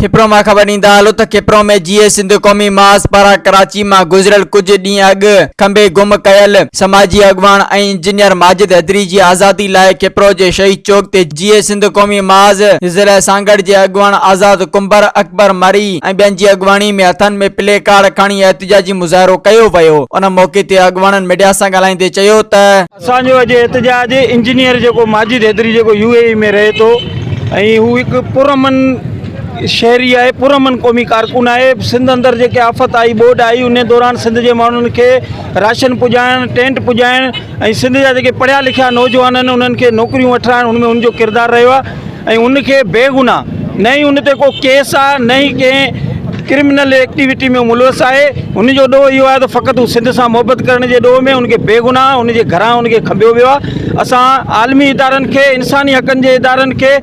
खिप्रो में खबर ॾींदा हलो त खिप्रो में जीए सिंध क़ौमी महाज पारां कराची में गुज़रियल कुछ ॾींहं अॻु खंबे गुम कयल समाजी अॻवान ऐं इंजीनियर माजिद हैदरी जी आज़ादी लाइ खिप्रो जे शहीद चौक ते जीए सिंध क़ौमी महाज ज़िला सांगड़ जे अॻवान आज़ाद कुंबर अकबर मरी ऐं ॿियनि जी अॻवानी में हथनि में प्ले कार्ड खणी एहतिजाजी मुज़ाहिरो कयो वियो। उन मौके ते अॻवाननि मीडिया सां ॻाल्हाईंदे चयो त असांजो अॼु एहतिजाज इंजीनियर जेको माजिद हैदरी जेको यूएई में रहे थो ऐं हू हिकु पुरअमन शहरी है, पुरअमन क़ौमी कारकुन है। सिंध अंदर जेके आफ़त आई बोड आई उन दौरान सिंध के माण्हुनि खे राशन पुॼाइण टेंट पुॼाइण ऐं सिंध जा जेके पढ़िया लिखिया नौजवान आहिनि उन्हनि खे नौकरियूं वठाइण उनमें उनजो किरदारु रहियो आहे ऐं उनखे बेगुनाह न ई उन ते को केस आहे न ई कंहिं क्रिमिनल एक्टिविटी में मुलवस है। उनजो ॾोह इहो आहे त फ़क़ति हू सिंध सां मोहबत करण जे ॾोह में उनखे बेगुनाह उनजे घरां उनखे खंबियो वियो आहे। असां आलमी इदारनि खे इंसानी हक़नि जे इदारनि खे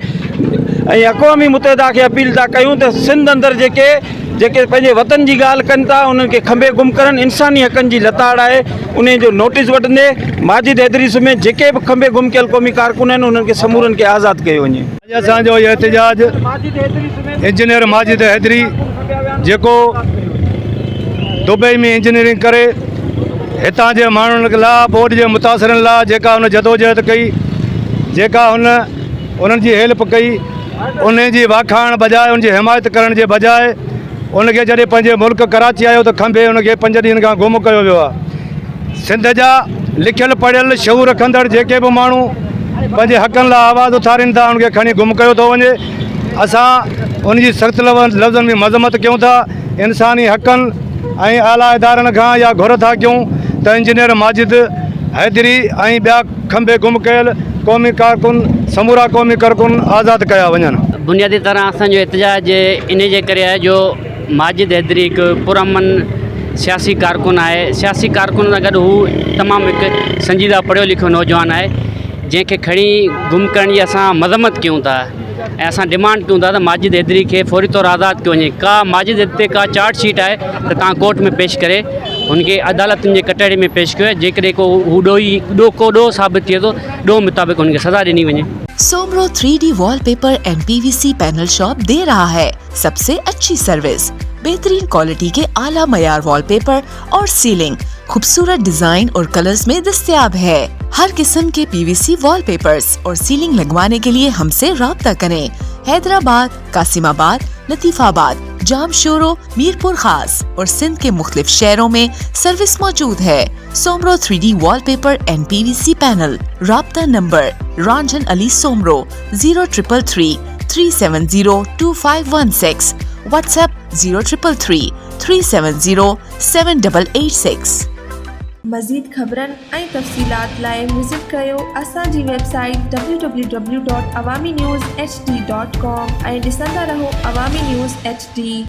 ऐं अक़वामी मुतहदा खे अपील था कयूं त सिंध अंदर जेके पंहिंजे वतन जी ॻाल्हि कनि था उन्हनि खे खंबे गुम करनि। इंसानी हक़नि जी लताड़ आहे उन जो नोटिस वठंदे माजिद हैदरी समेत जेके बि खंबे गुम कयल क़ौमी कारकुन आहिनि उन्हनि खे समूरनि खे आज़ादु कयो वञे। असांजो एहतिजाज इंजीनियर माजिद हैदरी जेको दुबई में इंजीनियरिंग करे हितां जे माण्हुनि लाइ बोर्ड जे मुतासिरनि लाइ जेका हुन जदोजहद कई जेका उन्हनि जी हेल्प कई उन जी वाखाण बजाए उनजी हिमायत करण जे बजाए उनखे जॾहिं पंहिंजे मुल्क कराची आयो त खंबे उनखे 5 ॾींहंनि खां गुम कयो वियो आहे। सिंध जा लिखियल पढ़ियल शऊर रखंदड़ जेके बि माण्हू पंहिंजे हक़नि लाइ आवाज़ उथारीनि था उनखे खणी गुम कयो थो वञे। असां उनजी सख़्तु लफ़्ज़नि में मज़म्मत कयूं था। इंसानी हक़नि ऐं आला इदारनि खां या घुर था कयूं त इंजीनियर माजिद हैदरी ऐं ॿिया खंबे गुम कयल क़ौमी कारकुन समूरा क़ौमी कारकुन आज़ादु कया वञनि। बुनियादी तरह असांजो एहतिजाज इन जे करे आहे जो माजिद हैदरी हिकु पुरअमन सियासी कारकुन आहे। सियासी कारकुन सां गॾु हू तमामु हिकु संजीदा पढ़ियो लिखियो नौजवान आहे जंहिंखे खणी गुम करण जी असां मज़म्मत कयूं था ऐं असां डिमांड कयूं था त माजिद हैदरी खे फौरी तौरु आज़ादु कयो वञे। का माजिद हैदरी ते का चार्ज शीट आहे त तव्हां कोर्ट में पेश करे हुनखे अदालतुनि जे कटहरे में पेश कयो जेकॾहिं को हू ॾोह साबित थिए थो ॾोह मुताबिक़ हुनखे सज़ा ॾिनी वञे। Somro 3D wallpaper and PVC panel shop दे रहा है सबसे अच्छी सर्विस, बेहतरीन क्वालिटी के आला मयार वॉलपेपर और सीलिंग खूबसूरत डिजाइन और कलर्स में दस्तयाब है। हर किस्म के PVC वॉलपेपर्स और सीलिंग लगवाने के लिए हमसे राब्ता करें। हैदराबाद, कासिमाबाद, लतीफाबाद, जामशोरो, मीरपुर खास और सिंध के मुख्तलिफ शहरों में सर्विस मौजूद है। Soomro 3D wallpaper and PVC panel. राब्ता नंबर रंजन अली सोमरो 0333 370 2516। व्हाट्सएप 0333 370 7886। मज़ीद ख़बरनि ऐं तफ़सीलात लाइ विज़िट कयो असांजी वेबसाइट www.awamiNewsHD.com ऐं ॾिसंदा रहो अवामी न्यूज़ HD।